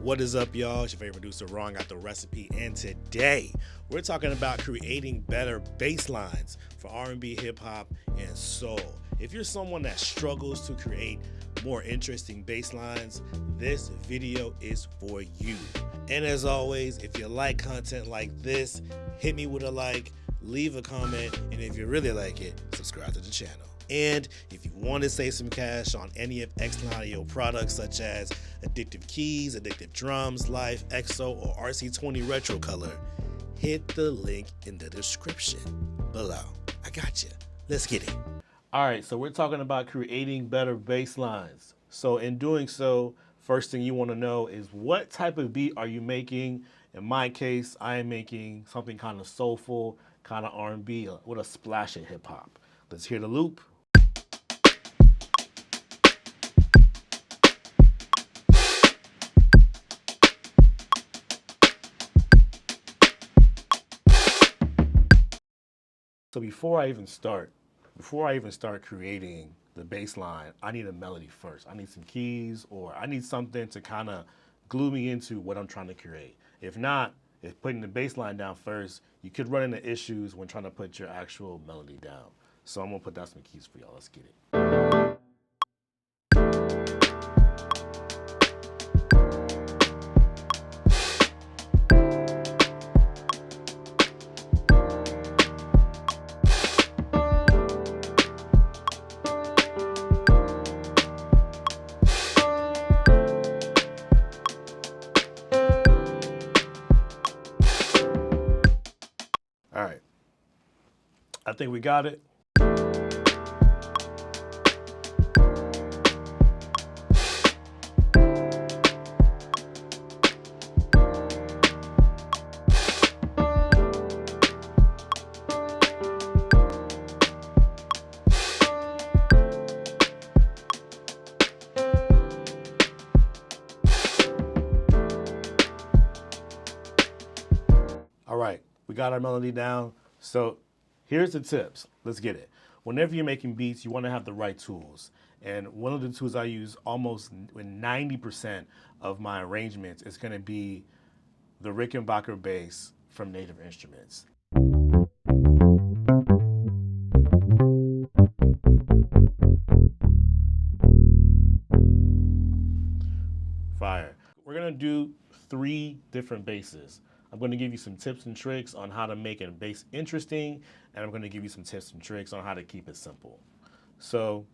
What is up, y'all? It's your favorite producer, Ron, got the recipe, and today we're talking about creating better bass lines for R&B, hip-hop, and soul. If you're someone that struggles to create more interesting bass lines, this video is for you. And as always, if you like content like this, hit me with a like, leave a comment, and if you really like it, subscribe to the channel. And if you want to save some cash on any of X-Line Audio products such as Addictive Keys, Addictive Drums, Live, EXO, or RC20 Retro Color, hit the link in the description below. I got you. Let's get it. All right, so we're talking about creating better bass lines. So in doing so, first thing you want to know is what type of beat are you making? In my case, I am making something kind of soulful, kind of R&B with a splash of hip hop. Let's hear the loop. So before I even start creating the bass line, I need a melody first. I need some keys, or I need something to kind of glue me into what I'm trying to create. If not, if putting the bass line down first, you could run into issues when trying to put your actual melody down. So I'm gonna put down some keys for y'all. Let's get it. All right, I think we got it. All right, we got our melody down. So here's the tips. Let's get it. Whenever you're making beats, you want to have the right tools. And one of the tools I use almost in 90% of my arrangements is going to be the Rickenbacker bass from Native Instruments. Fire. We're going to do 3 different basses. I'm going to give you some tips and tricks on how to make a bass interesting, and I'm going to give you some tips and tricks on how to keep it simple. So,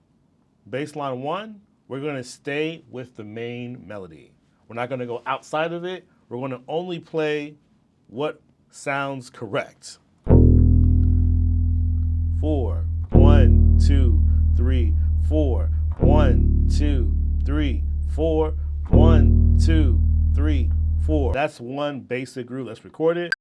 bass line 1, we're going to stay with the main melody. We're not going to go outside of it. We're going to only play what sounds correct. 4, 1, 2, 3, 4, 1, 2, 3, 4, 1, 2, 3, 4. That's one basic groove. Let's record it.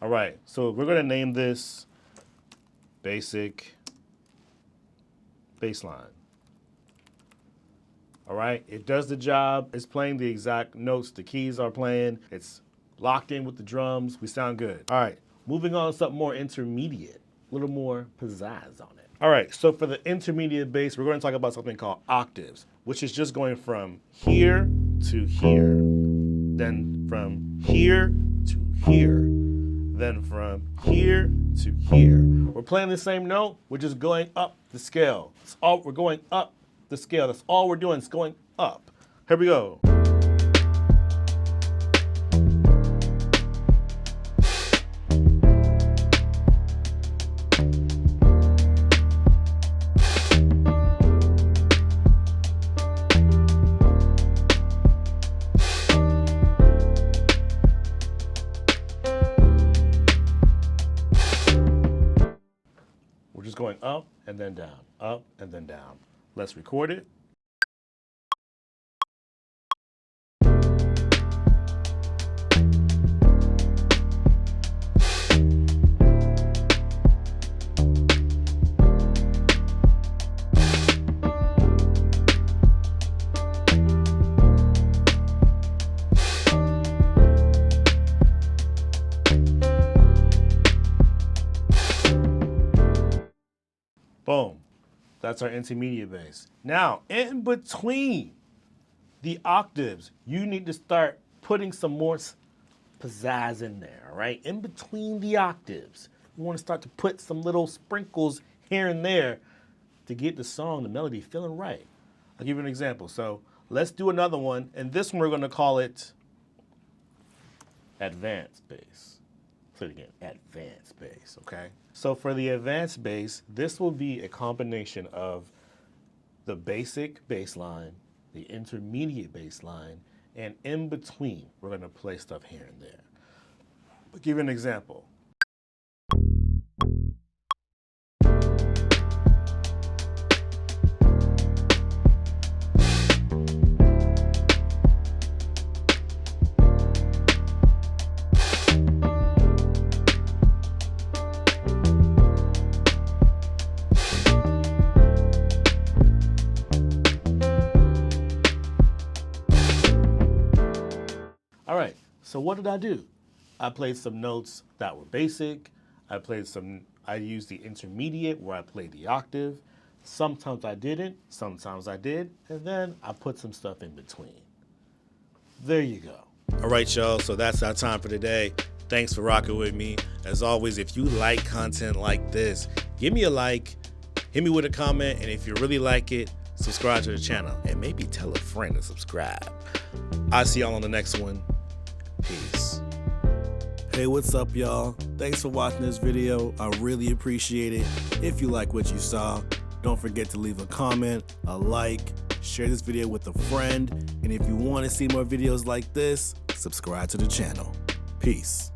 All right, so we're going to name this basic bass line. All right, it does the job. It's playing the exact notes the keys are playing. It's locked in with the drums. We sound good. All right, moving on to something more intermediate, a little more pizzazz on it. All right, so for the intermediate bass, we're going to talk about something called octaves, which is just going from here to here, then from here to here, then from here to here. We're playing the same note, we're just going up the scale. We're going up the scale. That's all we're doing, is going up. Here we go. Just going up and then down, up and then down. Let's record it. Boom. That's our intermediate bass. Now, in between the octaves, you need to start putting some more pizzazz in there, all right? In between the octaves, you want to start to put some little sprinkles here and there to get the song, the melody feeling right. I'll give you an example. So let's do another one, and this one we're going to call it advanced bass. Say it again, advanced bass, okay? So for the advanced bass, this will be a combination of the basic bass line, the intermediate bass line, and in between, we're going to play stuff here and there. I'll give you an example. All right, so what did I do? I played some notes that were basic. I used the intermediate where I played the octave. Sometimes I didn't, sometimes I did, and then I put some stuff in between. There you go. All right, y'all, so that's our time for today. Thanks for rocking with me. As always, if you like content like this, give me a like, hit me with a comment, and if you really like it, subscribe to the channel, and maybe tell a friend to subscribe. I'll see y'all on the next one. Peace. Hey, what's up, y'all? Thanks for watching this video. I really appreciate it. If you like what you saw, don't forget to leave a comment, a like, share this video with a friend, and if you want to see more videos like this, subscribe to the channel. Peace.